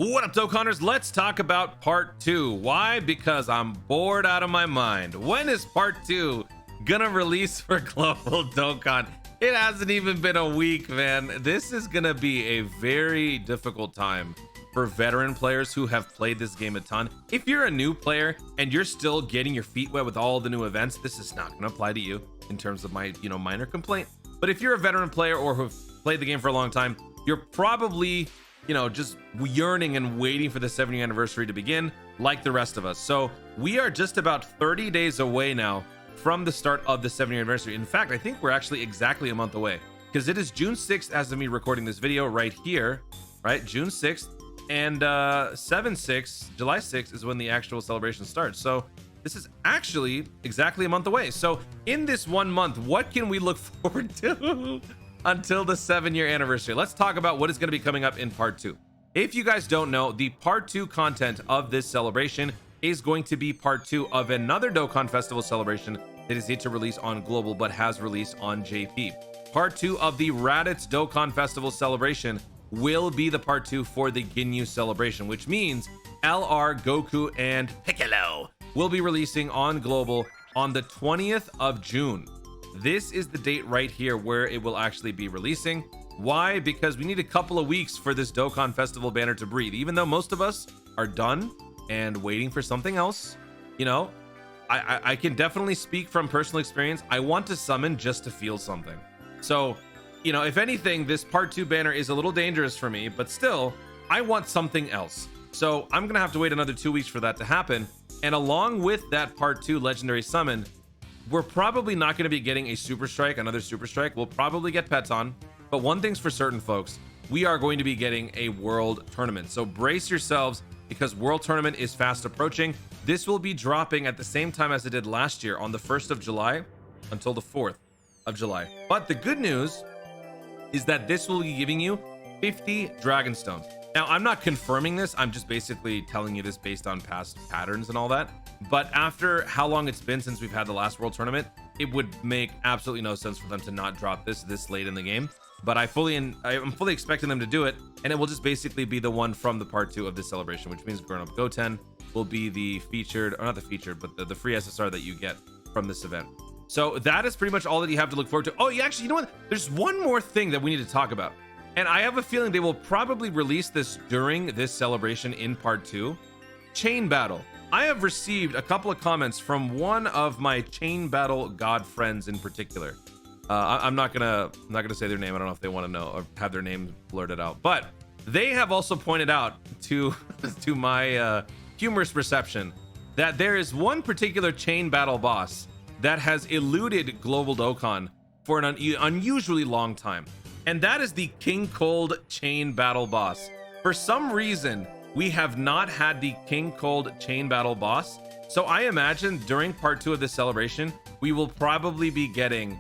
What up, Dokkanners? Let's talk about part 2. Why? Because I'm bored out of my mind. When is part 2 gonna release for Global Dokkan? It hasn't even been a week, man. This is gonna be a very difficult time for veteran players who have played this game a ton. If you're a new player and you're still getting your feet wet with all the new events, this is not gonna apply to you in terms of my, minor complaint. But if you're a veteran player or who've played the game for a long time, you're probably just yearning and waiting for the 7-year anniversary to begin, like the rest of us. So we are just about 30 days away now from the start of the 7-year anniversary. In fact, I think we're actually exactly a month away, because it is June 6th as of me recording this video right here, right? June 6th, and July 6th is when the actual celebration starts. So this is actually exactly a month away. So in this 1 month, what can we look forward to until the 7-year anniversary? Let's talk about what is going to be coming up in part 2. If you guys don't know, the part 2 content of this celebration is going to be part 2 of another Dokkan Festival celebration that is yet to release on Global but has released on JP. Part 2 of the Raditz Dokkan Festival celebration will be the part 2 for the Ginyu celebration, which means LR, Goku, and Piccolo will be releasing on Global on the 20th of June. This is the date right here where it will actually be releasing. Why? Because we need a couple of weeks for this Dokkan Festival banner to breathe. Even though most of us are done and waiting for something else, I can definitely speak from personal experience. I want to summon just to feel something. So, if anything, this part 2 banner is a little dangerous for me, but still, I want something else. So I'm going to have to wait another 2 weeks for that to happen. And along with that part 2 legendary summon, we're probably not going to be getting a Super Strike, another Super Strike. We'll probably get Peton, but one thing's for certain, folks, we are going to be getting a World Tournament. So brace yourselves, because World Tournament is fast approaching. This will be dropping at the same time as it did last year, on the 1st of July until the 4th of July. But the good news is that this will be giving you 50 Dragon Stones. Now, I'm not confirming this. I'm just basically telling you this based on past patterns and all that. But after how long it's been since we've had the last World Tournament, it would make absolutely no sense for them to not drop this late in the game. But I'm fully expecting them to do it, and it will just basically be the one from the part 2 of this celebration, which means Grown Up Goten will be the featured, or not the featured, but the free SSR that you get from this event. So that is pretty much all that you have to look forward to. Oh, yeah, actually, you know what? There's one more thing that we need to talk about. And I have a feeling they will probably release this during this celebration in part 2. Chain Battle. I have received a couple of comments from one of my Chain Battle God friends in particular. I'm not gonna say their name. I don't know if they want to know or have their name blurted out. But they have also pointed out to my humorous perception that there is one particular Chain Battle boss that has eluded Global Dokkan for an unusually long time. And that is the King Cold Chain Battle boss. For some reason, we have not had the King Cold Chain Battle boss. So I imagine during part 2 of this celebration, we will probably be getting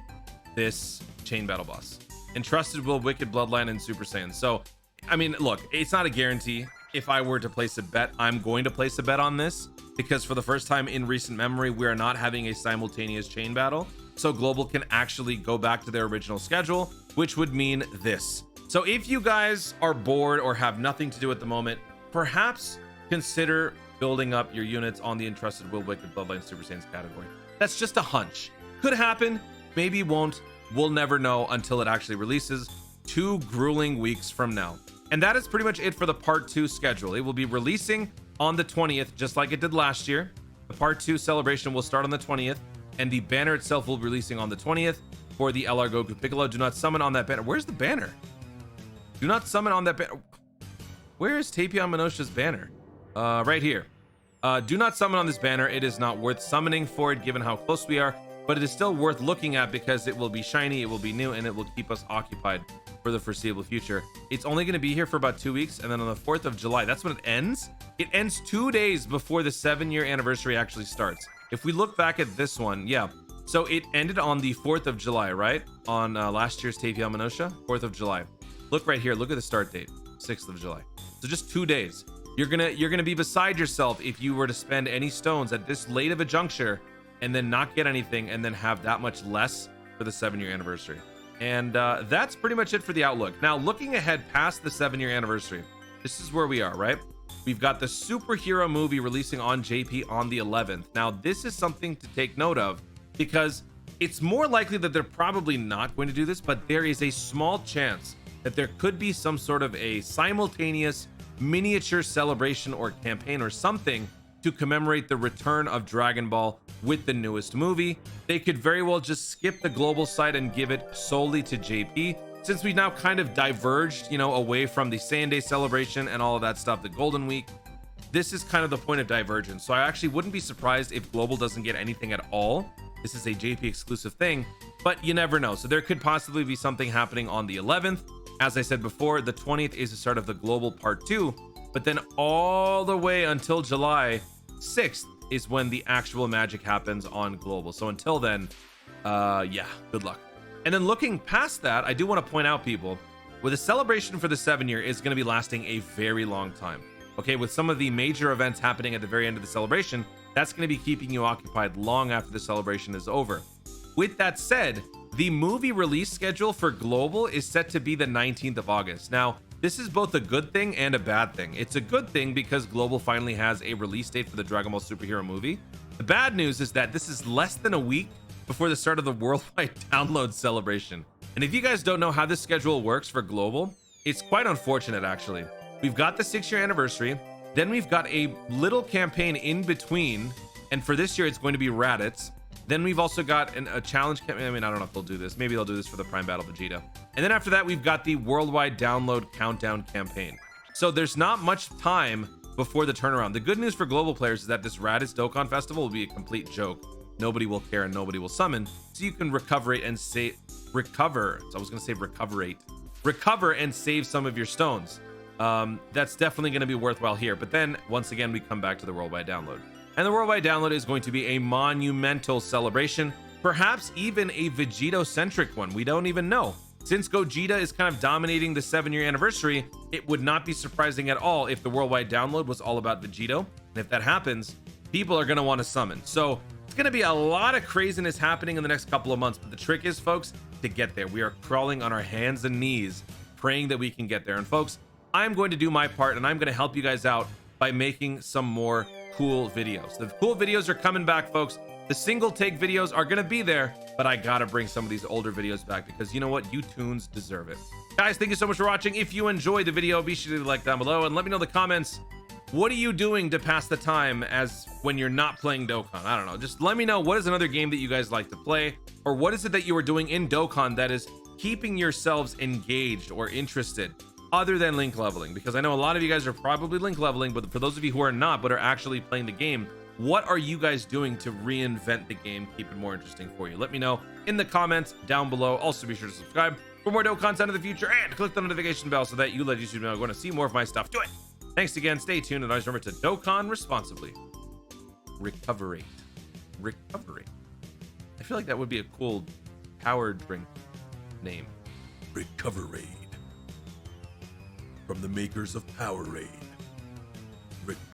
this Chain Battle boss. Entrusted Will, Wicked Bloodline, and Super Saiyan. So, I mean, look, it's not a guarantee. If I were to place a bet, I'm going to place a bet on this, because for the first time in recent memory, we are not having a simultaneous Chain Battle. So Global can actually go back to their original schedule, which would mean this. So if you guys are bored or have nothing to do at the moment, perhaps consider building up your units on the Entrusted Will, Wicked Bloodline, Super Saiyans category. That's just a hunch. Could happen, maybe won't. We'll never know until it actually releases 2 grueling weeks from now. And that is pretty much it for the part 2 schedule. It will be releasing on the 20th, just like it did last year. The part 2 celebration will start on the 20th, and the banner itself will be releasing on the 20th for the LR Goku Piccolo. Do not summon on that banner. Where's the banner? Do not summon on that banner. Where is Tapion Minosha's banner? Right here. Do not summon on this banner. It is not worth summoning for it, given how close we are, but it is still worth looking at because it will be shiny, it will be new, and it will keep us occupied for the foreseeable future. It's only going to be here for about 2 weeks, and then on the 4th of July, that's when it ends. It ends 2 days before the 7-year anniversary actually starts. If we look back at this one, yeah, so it ended on the 4th of July, right? On last year's Tapion Minosha, 4th of July. Look right here, look at the start date, 6th of July. So just 2 days. You're gonna be beside yourself if you were to spend any stones at this late of a juncture and then not get anything and then have that much less for the 7-year anniversary. And that's pretty much it for the outlook. Now, looking ahead past the 7-year anniversary, this is where we are, right? We've got the superhero movie releasing on JP on the 11th. Now, this is something to take note of because it's more likely that they're probably not going to do this, but there is a small chance that there could be some sort of a simultaneous miniature celebration or campaign or something to commemorate the return of Dragon Ball with the newest movie. They could very well just skip the global side and give it solely to JP, since we've now kind of diverged, you know, away from the Saiyan Day celebration and all of that stuff, the Golden Week. This is kind of the point of divergence. So I actually wouldn't be surprised if global doesn't get anything at all. This is a JP exclusive thing, but you never know. So there could possibly be something happening on the 11th. As I said before, the 20th is the start of the global part 2, but then all the way until July 6th is when the actual magic happens on global. So until then, yeah, good luck. And then looking past that, I do want to point out, people, where the celebration for the 7-year is going to be lasting a very long time. Okay, with some of the major events happening at the very end of the celebration, that's going to be keeping you occupied long after the celebration is over. With that said, the movie release schedule for global is set to be the 19th of August. Now, this is both a good thing and a bad thing. It's a good thing because global finally has a release date for the Dragon Ball superhero movie. The bad news is that this is less than a week before the start of the worldwide download celebration. And if you guys don't know how this schedule works for global, it's quite unfortunate actually. We've got the 6-year anniversary, then we've got a little campaign in between, and for this year it's going to be Raditz. Then we've also got a challenge campaign. I mean, I don't know if they'll do this. Maybe they'll do this for the Prime Battle Vegeta. And then after that, we've got the worldwide download countdown campaign. So there's not much time before the turnaround. The good news for global players is that this Raditz Dokkan Festival will be a complete joke. Nobody will care and nobody will summon, so you can recover and save some of your stones. That's definitely going to be worthwhile here. But then once again, we come back to the worldwide download, and the worldwide download is going to be a monumental celebration, perhaps even a Vegito-centric one. We don't even know. Since Gogeta is kind of dominating the 7-year anniversary, it would not be surprising at all if the worldwide download was all about Vegito. And if that happens, people are going to want to summon. So it's going to be a lot of craziness happening in the next couple of months. But the trick is, folks, to get there. We are crawling on our hands and knees, praying that we can get there. And folks, I'm going to do my part, and I'm going to help you guys out by making some more cool videos. The cool videos are coming back, folks. The single take videos are going to be there, but I got to bring some of these older videos back because you know what? You tunes deserve it. Guys, thank you so much for watching. If you enjoyed the video, be sure to like down below and let me know in the comments, what are you doing to pass the time as when you're not playing Dokkan? I don't know. Just let me know, what is another game that you guys like to play, or what is it that you are doing in Dokkan that is keeping yourselves engaged or interested other than link leveling? Because I know a lot of you guys are probably link leveling, but for those of you who are not but are actually playing the game, what are you guys doing to reinvent the game, keep it more interesting for you? Let me know in the comments down below. Also, be sure to subscribe for more Dokkan content in the future and click the notification bell so that you let YouTube know when to see more of my stuff. Do it! Thanks again. Stay tuned, and always remember to Dokkan responsibly. Recovery. I feel like that would be a cool power drink name. Recoverade. From the makers of Powerade.